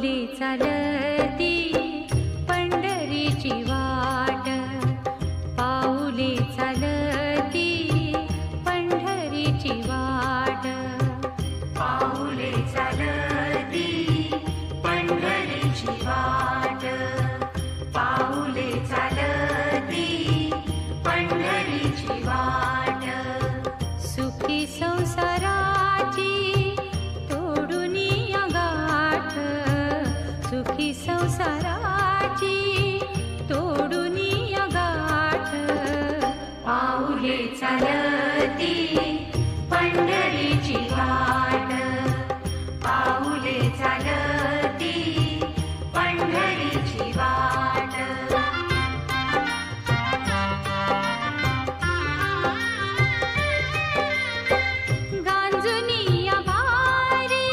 पाऊले चालती पंढरीची वाट, पाऊले चालती पंढरीची वाट, पाऊले चालती पंढरीची वाट, पाऊले चालती पंढरीची वाट. सुखी संसाराची तोडुनी गाठ, सुखी संसाराची तोडुनी गाठ. पाऊले चालती पंढरीची वाट, पाऊले चालती पंढरीची वाट. गांजुनिया भारी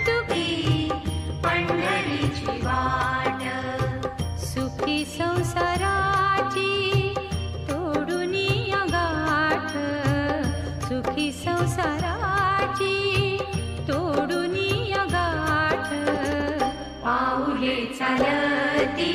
दुखी पंढरीची वाट, सुखी संसाराची तोडुनी गाठ, सुखी संसाराची तोडुनी गाठ. पाऊले चालती